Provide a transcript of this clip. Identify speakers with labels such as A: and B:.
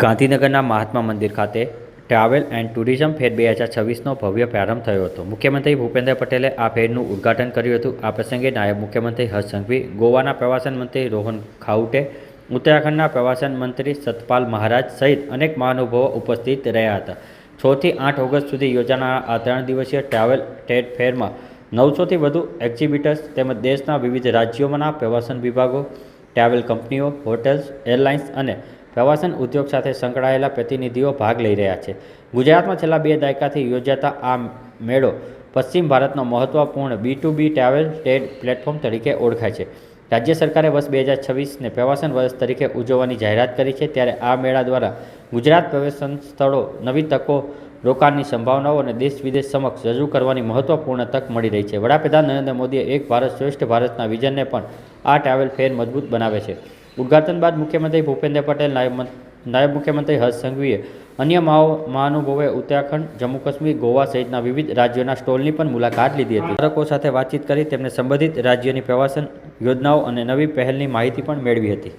A: ગાંધીનગરના મહાત્મા મંદિર ખાતે travel and tourism ફેર 2026નો ભવ્ય પ્રારંભ થયો હતો। મુખ્યમંત્રી ભૂપેન્દ્ર પટેલે આ ફેરનું ઉદ્ઘાટન કર્યું હતું। આ પ્રસંગે નાયબ મુખ્યમંત્રી હર્ષ સંઘવી, ગોવાના પ્રવાસન મંત્રી રોહન ખાઉટે, ઉત્તરાખંડના પ્રવાસન મંત્રી સતપાલ મહારાજ સહિત અનેક મહાનુભાવો ઉપસ્થિત રહ્યા હતા। 6 થી 8 ઓગસ્ટ સુધી યોજાનારા આ 3 દિવસીય ટ્રાવેલ ટ્રેડ ફેરમાં 900થી વધુ એક્ઝિબિટર્સ તેમજ દેશના વિવિધ રાજ્યોમાંના પ્રવાસન વિભાગો, ટ્રાવેલ કંપનીઓ, હોટેલ્સ, એરલાઇન્સ અને પ્રવાસન ઉદ્યોગ સાથે સંકળાયેલા પ્રતિનિધિઓ ભાગ લઈ રહ્યા છે। ગુજરાતમાં છેલ્લા 2 દાયકાથી યોજાતા આ મેળો પશ્ચિમ ભારતનો મહત્વપૂર્ણ B2B ટ્રાવેલ ટ્રેડ પ્લેટફોર્મ તરીકે ઓળખાય છે। રાજ્ય સરકારે વર્ષ 2026ને પ્રવાસન વર્ષ તરીકે ઉજવવાની જાહેરાત કરી છે, ત્યારે આ મેળા દ્વારા ગુજરાત પ્રવાસન સ્થળો, નવી તકો, રોકાણની સંભાવનાઓ અને દેશ વિદેશ સમક્ષ રજૂ કરવાની મહત્વપૂર્ણ તક મળી રહી છે। વડાપ્રધાન નરેન્દ્ર મોદીએ એક ભારત શ્રેષ્ઠ ભારતના વિઝનને પણ આ ટ્રાવેલ ફેર મજબૂત બનાવે છે। ઉદ્ઘાટન બાદ મુખ્યમંત્રી ભૂપેન્દ્ર પટેલ, નાયબ મુખ્યમંત્રી હર્ષ સંઘવીએ અન્ય મહાનુભાવોએ ઉત્તરાખંડ, જમ્મુ કાશ્મીર, ગોવા સહિતના વિવિધ રાજ્યોના સ્ટોલની પણ મુલાકાત લીધી હતી। નાગરિકો સાથે વાતચીત કરી તેમને સંબંધિત રાજ્યોની પ્રવાસન યોજનાઓ અને નવી પહેલની માહિતી પણ મેળવી હતી।